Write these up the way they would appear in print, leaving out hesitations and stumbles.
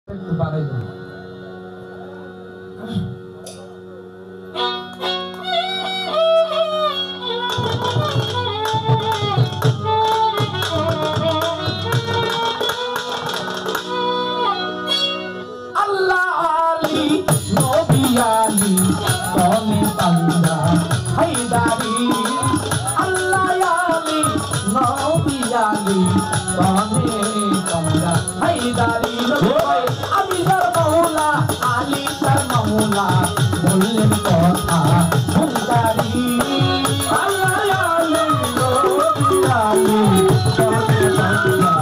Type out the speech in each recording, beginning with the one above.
একটু বাড়াই দেন। আল্লাহ আলী নবী আলী তনে বান্দা হায়দারি আল্লাহ আলী নবী আলী তনে বান্দা হায়দারি আমি তার মৌলা আলী তার মৌলা বললেন কথা হুঙ্কারি আল্লাহ আলী নবী আলী তনে বান্দা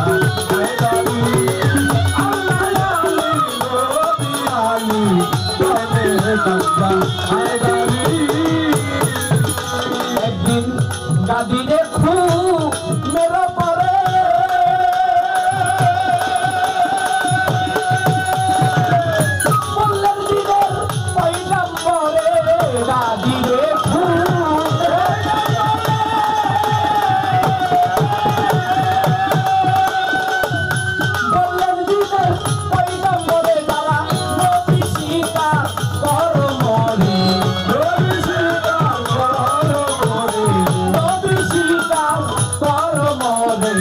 হায়দারি একদিন গাদি দেখু মেরা পরে বললেন দিনের পয়গাম পরে গাদি দেখু বললেন দিনের পয়গাম পরে তারা নবী স্বীকার করো মরে নবী স্বীকার করো মরে নবী স্বীকার করো মরে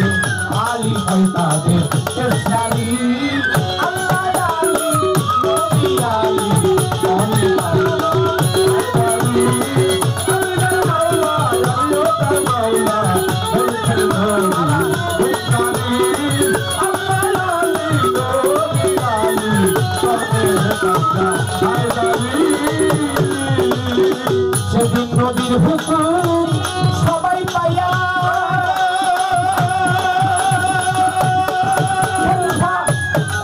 আলী হয় তাদের শেষারি আল্লাহ আলী নবী আলী আমি সেদিন নবীর হুকুম সবাই পাইয়া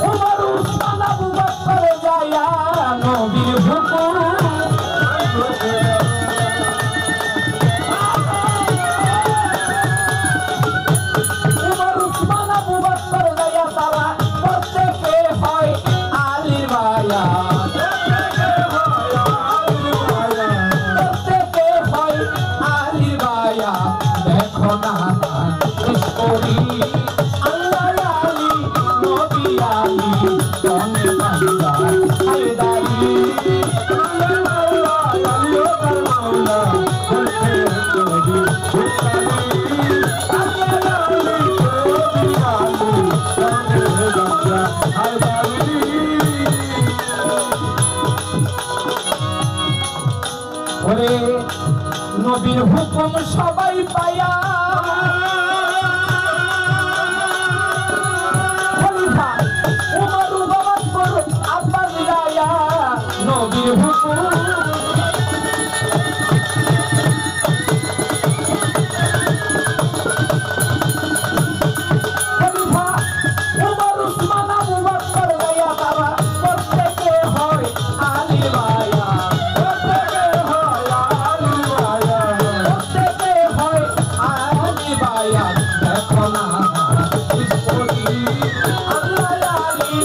ওমর উসমান আবু বকর যায়া নবীর হুকুম ওমর উসমান আবু বকর যায়া তারা প্রত্যেকে হয় আলীর ভাইয়া দেখো না করি আল্লাহ আলী নবী আলী তনে বান্দা হায়দারি ওরে নবীর হুকুম সবাই পায়া খলিফা ওমর বকর আব্বাস যায়া নবীর হুকুম খলিফা ওমর উসমান আবু বকর যায়া তারা প্রত্যেকে হয় আলী ভাইয়া দেখো না আল্লাহ আলী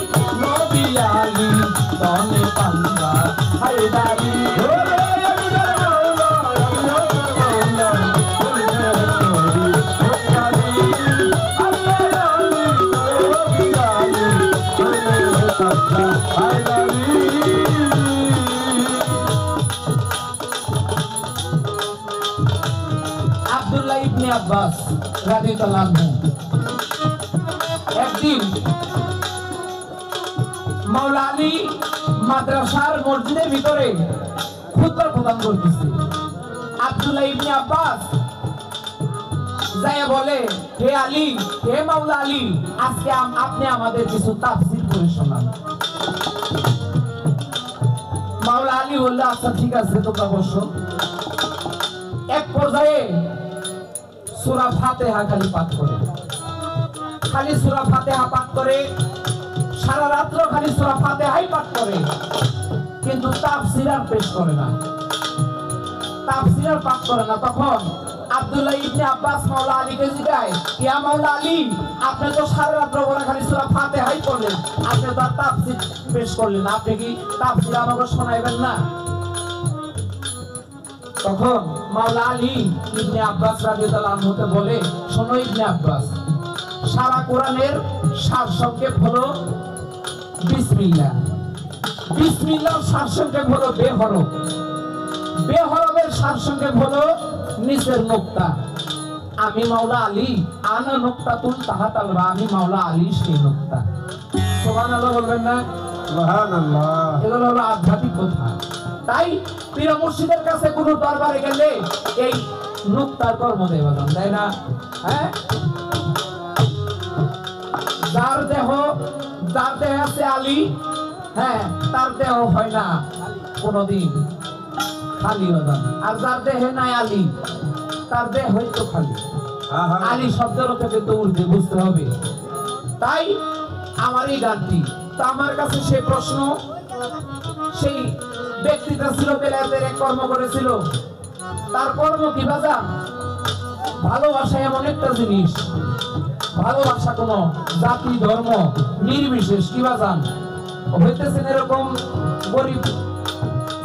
নবী আলী তনে বান্দা হায়দারি আব্দুল্লাহ ইবনে আব্বাস রাদিয়াল্লাহু আনহু একদিন মাওলা আলী মাদ্রাসার মসজিদের ভিতরে খুতবা প্রদান করতেছে। আব্দুল্লাহ ইবনে আব্বাস যায়া বলে, হে আলী, হে মাওলা আলী, আজকে আপনি আমাদের কিছু তাফসীর করে শোনান। মাওলা আলী বলল, আচ্ছা ঠিক আছে, তোমরা বসো। এক পর্যায়ে সূরা ফাতিহা খালি পাঠ করে, খালি সূরা ফাতিহা পাঠ করে, সারা রাত্র খালি সূরা ফাতিহাই পাঠ করে, কিন্তু তাফসীর আর পেশ করে না, তাফসীর আর পাঠ করে না। তখন আব্দুল্লাহ ইবনে আব্বাস মাওলা আলীকে জিজ্ঞাসা, ইয়া মাওলা আলী, আপনি তো সারা রাত্র বড় খালি সূরা ফাতিহাই পড়লেন, আপনি তো তাফসীর পেশ করলেন, আপনি কি তাফসীর আমাকে শোনাইবেন না? তখন মাওলা আলী ইবনে আব্বাস রাদিয়াল্লাহু আনহুকে বলে, শোনো ইবনে আব্বাস, সারা কোরআনের সার সংক্ষেপ হলো বিসমিল্লাহ। বিসমিল্লাহর সারসংক্ষেপ হলো বেহরফ। বেহরফের সারসংক্ষেপ হলো নিচের নোক্তা। আমি মাওলা আলী, আনা নোক্তাতুল তাহাতাল রা, আমি মাওলা আলী সেই নোক্তা। সুবহানাল্লাহ বলবেন না? সুবহানাল্লাহ। এগুলো হলো আধ্যাত্মিক কথা। তাই পীর মুর্শিদের কাছে কোনো দরবারে গেলে এই নোক্তার কর্ম দেওয়া যায়, তাই না? হ্যাঁ, যার দেহে আছে আলী, হ্যাঁ, তার দেহ হয় না কোনদিন খালি বাজান। আর যার দেহে নাই আলী, তার দেহ হয়তো খালি। আলী শব্দের থেকে তো উর্ধে বুঝতে হবে। তাই আমার এই গানটি, তা আমার কাছে সেই প্রশ্ন, সেই ব্যক্তিটা ছিল বেলায়েতের এক কর্ম করেছিল, তার কর্ম কি বাজান? ভালোবাসা এমন একটা জিনিস, ভালোবাসা কোনো জাতি ধর্ম নির্বিশেষ কি বাজান হইতেছেন। এরকম গরিব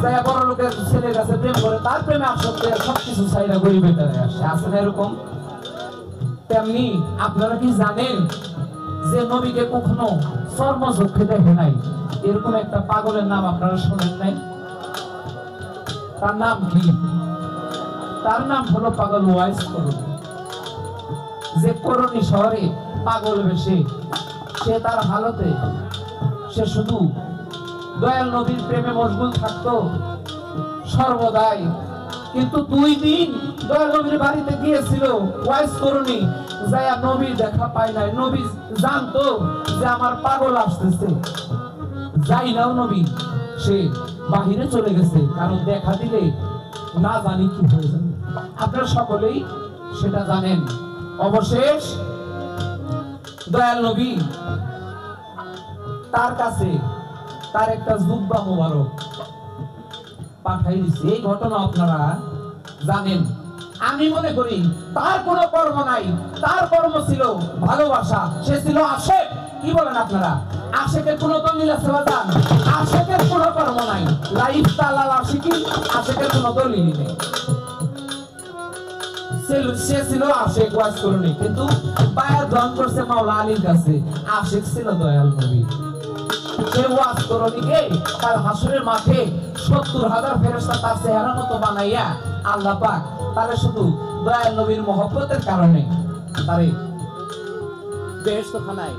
যারা বড় লোকের ছেলের কাছে প্রেম করে, তার প্রেমে আসক্ত সবকিছু চাইরা গরিবের দ্বারা আসে, আসেন এরকম। তেমনি আপনারা কি জানেন যে নবীকে কখনো চর্মচক্ষে দেখে নাই এরকম একটা পাগলের নাম আপনারা শোনেন নাই? তার নাম কি? তার নাম হলো পাগল ওয়াইস করণী। যে করণী শহরে পাগল বেশে, সে তার হালতে সে শুধু দয়াল নবীর প্রেমে মশগুল থাকতো সর্বদাই। কিন্তু 2 দিন দয়াল নবীর বাড়িতে গিয়েছিল ওয়াইস করণী, যায়া নবীর দেখা পায় নাই। নবী জানতো যে আমার পাগল আসতেছে, যাই নাও নবী, সে বাহিরে চলে গেছে, কারণ দেখা দিলে না জানি কি হয়ে যাবে। আপনারা সকলেই সেটা জানেন। অবশেষ দয়াল নবী তার কাছে তার একটা জুব্বা মোবারক পাঠাই দিছে। এই ঘটনা আপনারা জানেন। আমি মনে করি তার কোনো কর্ম নাই, তার কর্ম ছিল ভালোবাসা। সে ছিল আশেক। কি বলেন আপনারা? আশেকের কোনো দলিল আছে বাজান? আশেকের কোনো কর্ম নাই। লাইফ তালাল আশিকি, আশেকের কোনো দলিল নেই। সে ছিল আশেক ওয়াজ করনি, কিন্তু বায়াত গ্রহণ করছে মাওলা আলীর কাছে। আশেক ছিল দয়াল নবী। সে ওয়াজ করনিকে তার হাসরের মাঠে 70,000 ফেরেশতা তার চেহারা মতো বানাইয়া আল্লাহ পাক তারে শুধু দয়াল নবীর মহব্বতের কারণে তারে বেহেশতখানায়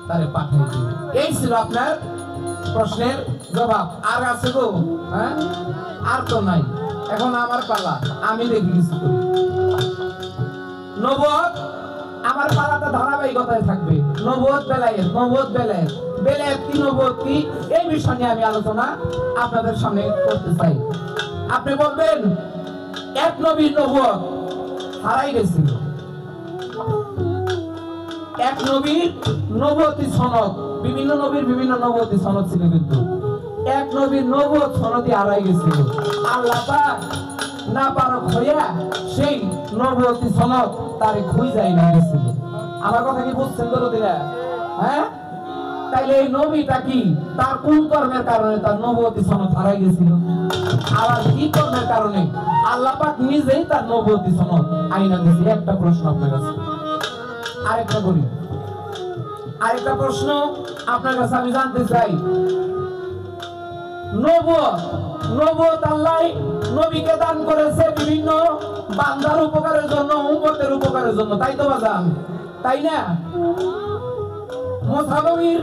তারে পাঠিয়ে দিল। এই ছিল আপনার প্রশ্নের জবাব। আর আছে গো? হ্যাঁ, আর তো নাই। এখন আমার পালা, আমি দেখি কিছু করি। নবুয়ত আমার পালাটা ধারাবাহিকতায় থাকবে। নবুয়ত বেলায়েত, নবুয়ত বেলায়েত, বেলায়েত কি নবুয়ত কি, এই বিষয় নিয়ে আমি আলোচনা আপনাদের সামনে করতে চাই। আপনি বলবেন এক নবীর নবুয়ত হারাই গেছিল। এক নবীর নবুয়তি সনদ, বিভিন্ন নবীর বিভিন্ন নবুয়তি সনদ ছিল, কিন্তু এক নবীর নবুয়ত সনদই হারাই গেছিল। আল্লাহ পাক না পারক হইয়া সেই নবুয়তি সনদ তারে খুঁজাই না গেছিল। আমার কথা কি বুঝছেন দরদিরা? হ্যাঁ, তাইলে এই নবীটা কি, তার কোন কর্মের কারণে তার নবুয়তি সনদ হারাই গেছিল? আর কি কর্মের কারণে? আল্লাহ পাক নিজেই তার নবুয়তি সনদ আইনা দিয়েছে। একটা প্রশ্ন আপনার কাছে, আরেকটা করি, আরেকটা প্রশ্ন আপনার কাছে আমি জানতে চাই। নবুয়ত আল্লাহ নবীকে দান করেছে বিভিন্ন বান্দার উপকারের জন্য, উম্মতের উপকারের জন্য, তাই তো বাজান? তাই না? মুসা নবীর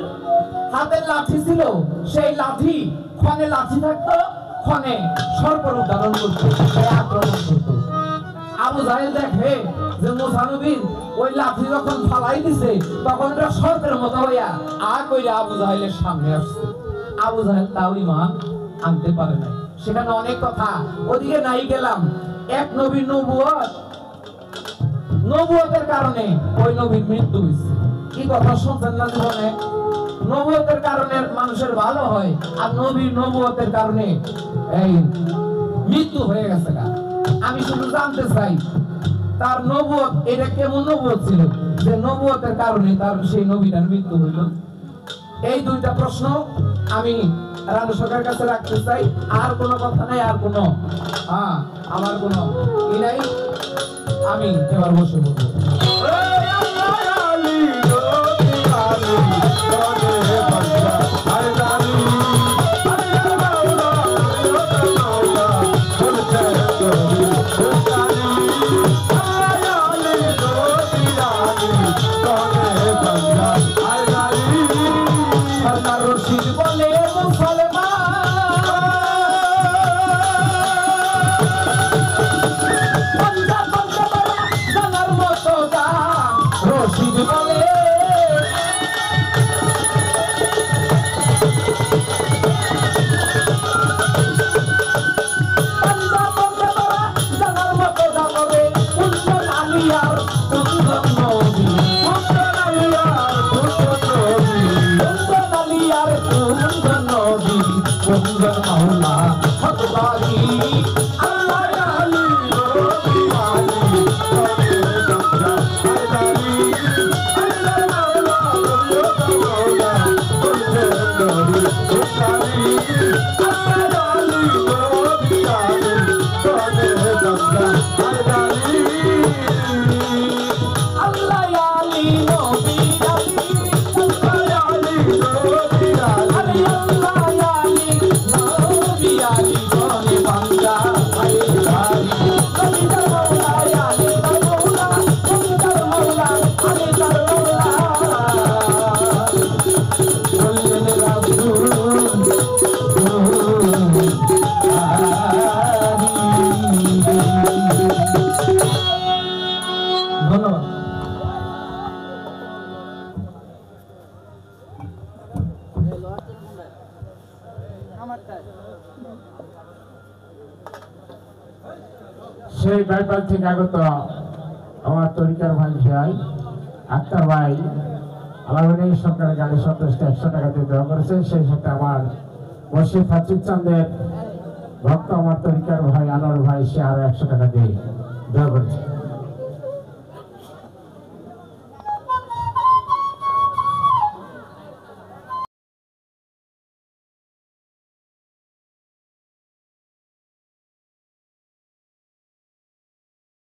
হাতে লাঠি ছিল, সেই লাঠি ক্ষণে লাঠি থাকতো, ক্ষণে সর্পরূপ ধারণ করতো, আক্রমণ করতো। আবু জাহেল দেখে যে মুসা নবীর ওই লাঠি যখন ফালাই দিছে, তখন ওটা সর্পের মতো হইয়া কইরা আবু জাহেলের সামনে আসছে। আবু জাহেল তাও ঈমান আনতে পারে নাই। সেখানে অনেক কথা, ওদিকে নাই গেলাম। এক নবীর নবুয়তের কারণে ওই নবীর মৃত্যু হয়েছে। কি কথা শুনছেন না জীবনে? নবুয়তের কারণে মানুষের ভালো হয়, আর নবীর নবুয়তের কারণে এই মৃত্যু হয়ে গেছে। আমি শুধু জানতে চাই তার নবুয়ত এটা কেমন নবুয়ত ছিল যে নবুয়তের কারণে তার সেই নবীটার মৃত্যু হইল। এই দুইটা প্রশ্ন আমি রানু সরকারের কাছে রাখতে চাই। আর কোনো কথা নাই, আর কোনো আমার কোনো ই নাই। আমি এবার বসে বলবো। আরে রশিদ বলে মুসলমান পঞ্জা পঞ্জা বলা জানার মতো গা রশিদ বলে মৌলা হতবাগি আল্লাহ আলী রবি আলী সেই বাইপাল থেকে আগত আমার তরিকার ভাই ভাই আক্তার ভাই আলাউদ্দিন সরকারের গাড়ি ১৭টা ১০০ টাকা দিয়ে দেওয়া করেছে। সেই সাথে আমার মসজিদ হাজির চাঁদের ভক্ত আমার তরিকার ভাই আনোয়ার ভাই সে আরো ১০০ টাকা দিয়ে দেওয়া করেছে।